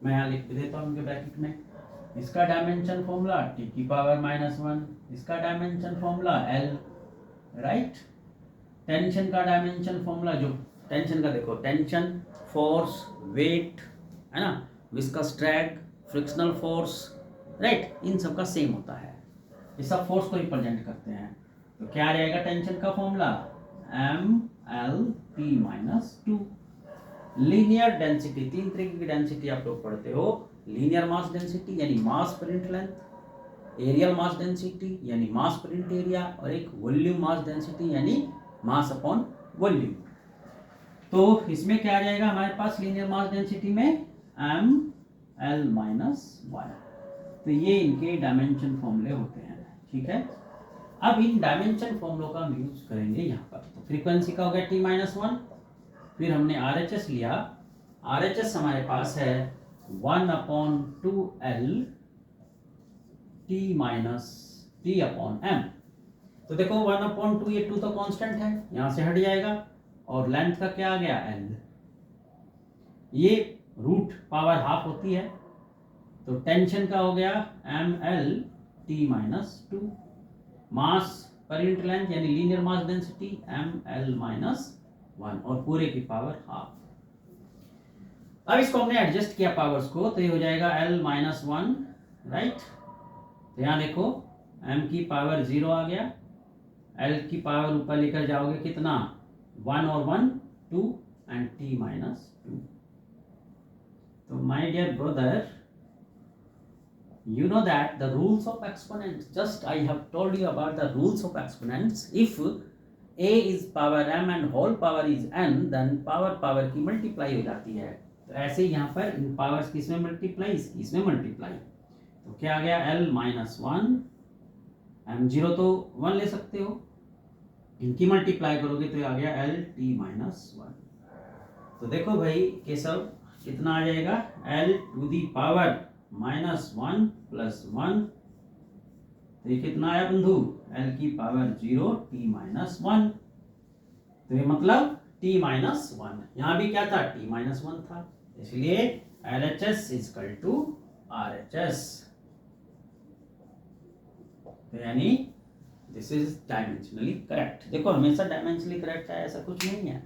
मैं यहाँ लिख देता हूँ उनके ब्रैकेट में। इसका डायमेंशन फॉर्मूला T की पावर -1, इसका dimension formula L, right. Tension का डायमेंशन फॉर्मूला, जो टेंशन का देखो, टेंशन, फोर्स, वेट, है ना, viscous drag, frictional force, right, इन सब का सेम होता है। ये सब फोर्स को रिप्रेजेंट करते हैं। तो क्या रहेगा टेंशन का फॉर्मूला, MLT-2। लीनियर डेंसिटी, तीन तरीके की डेंसिटी आप लोग पढ़ते हो। लीनियर मास डेंसिटी यानी मास पर unit length, areal mass density यानी मास पर यूनिट एरिया, और एक वॉल्यूम मास डेंसिटी यानी मास अपॉन वॉल्यूम। तो इसमें क्या आ जाएगा हमारे पास लीनियर मास डेंसिटी में ML-1। तो ये इनके डायमेंशन फॉर्मूले होते हैं, ठीक है। अब इन डायमेंशन फॉर्मूलों का हम यूज करेंगे यहाँ पर। तो फ्रीक्वेंसी का हो गया T-1, फिर हमने RHS लिया। RHS हमारे पास है 1/2L T/M। तो देखो 1/2, ये 2 तो कांस्टेंट है, यहां से हट जाएगा, और लेंथ का क्या आ गया L। ये रूट पावर हाफ होती है, तो टेंशन का हो गया MLT-2, मास पर यूनिट लेंथ यानी लीनियर मास डेंसिटी ML-1, और पूरे की पावर हाफ। अब इसको हमने एडजस्ट किया पावर्स को, तो ये हो जाएगा L-1, राइट। तो यहां देखो M की पावर 0 आ गया, L की पावर ऊपर लेकर जाओगे कितना, 1 और 1 2 एंड T-2। तो my dear brother, you know that the rules of exponents, just I have told you about the rules of exponents. If a is power m and whole power is n, then power की multiply हो जाती है। तो ऐसे ही यहाँ पर इन powers की इसमें मल्टीप्लाई, इसमें मल्टीप्लाई। तो क्या आ गया L-1, m0 तो 1 ले सकते हो, इनकी मल्टीप्लाई करोगे तो आ गया LT-1। तो देखो भाई केशव कितना आ जाएगा, L⁻⁻1 + 1, तो ये कितना आया बंधु, L⁻0 T-1। तो ये मतलब T-1, यहां भी क्या था, T-1 था, इसलिए LHS = RHS। तो यानी दिस इज डायमेंशनली करेक्ट। देखो हमेशा डायमेंशनली करेक्ट है ऐसा कुछ नहीं है,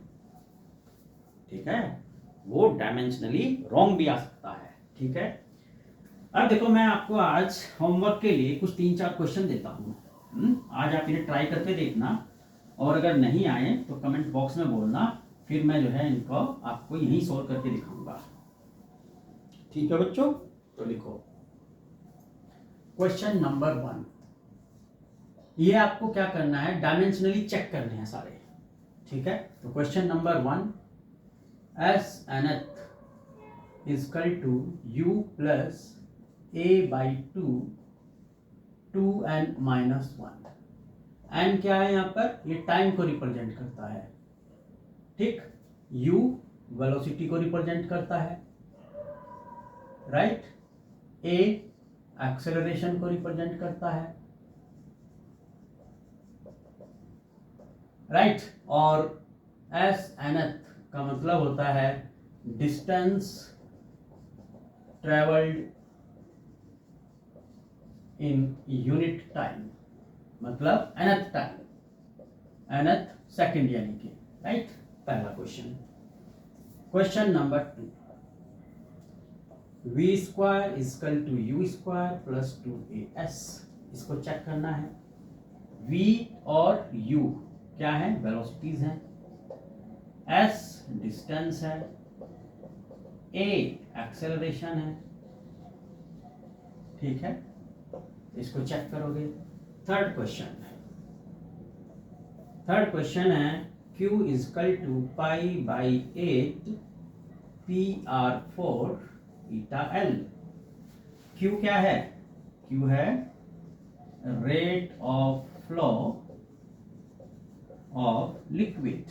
ठीक है, वो डायमेंशनली रॉन्ग भी आ सकता है, ठीक है। अब देखो मैं आपको आज होमवर्क के लिए कुछ 3-4 क्वेश्चन देता हूँ। आज आप इन्हें ट्राई करके देखना, और अगर नहीं आए तो कमेंट बॉक्स में बोलना, फिर मैं जो है इनको आपको यहीं सॉल्व करके दिखाऊंगा। ठीक है बच्चों, तो लिखो क्वेश्चन नंबर 1। ये आपको क्या करना है, डायमेंशनली चेक करने हैं सारे। ठीक है, तो question number 1, S nth is equal to u plus a/2 2n minus 1। n क्या है यहाँ पर, ये टाइम को रिप्रेजेंट करता है। ठीक, u वेलोसिटी को रिप्रेजेंट करता है, राइट। a एक्सेलरेशन को रिप्रेजेंट करता है, राइट। और एस nth का मतलब होता है distance travelled in unit time, मतलब nth टाइम, nth सेकंड यानी कि, राइट। पहला question. Question number 2, v square equal to u square plus 2as। इसको चेक करना है। v और u क्या है, वेलोसिटीज हैं, s डिस्टेंस है, a एक्सेलरेशन है। ठीक है, इसको चेक करोगे। थर्ड क्वेश्चन है q is equal to π/8 PR4 eta l। q क्या है, q है rate of flow of liquid.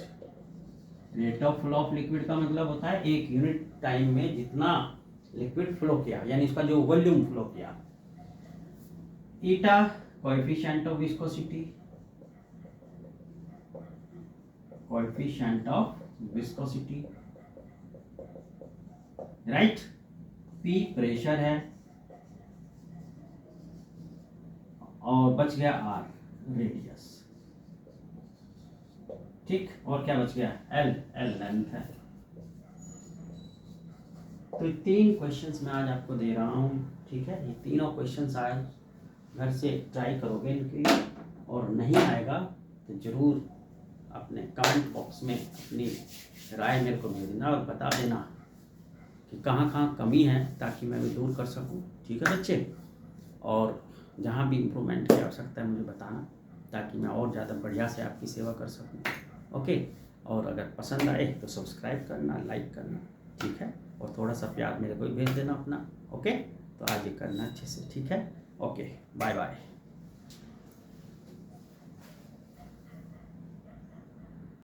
Rate of flow of liquid का मतलब होता है एक यूनिट टाइम में जितना लिक्विड फ्लो किया, यानी इसका जो वॉल्यूम फ्लो किया। Eta coefficient of viscosity, right. P pressure है, और बच गया R रेडियस। ठीक, और क्या बच गया, L लेंथ है। तो ये 3 क्वेश्चंस मैं आज आपको दे रहा हूँ। ठीक है, ये तीनों क्वेश्चंस आज घर से ट्राई करोगे इनके, और नहीं आएगा तो जरूर अपने कमेंट बॉक्स में अपनी राय मेरे को भेजना और बता देना कि कहाँ कहाँ कमी है, ताकि मैं भी दूर कर सकूँ। ठीक है बच्चे, और जहाँ भी इम्प्रूवमेंट की आवश्यकता है मुझे बताना, ताकि मैं और ज़्यादा बढ़िया से आपकी सेवा कर सकूँ। ओके, और अगर पसंद आए तो सब्सक्राइब करना, लाइक करना। ठीक है, और थोड़ा सा प्यार मेरे को भेज देना अपना। ओके, तो आज ये करना अच्छे से। ठीक है, ओके, बाय बाय।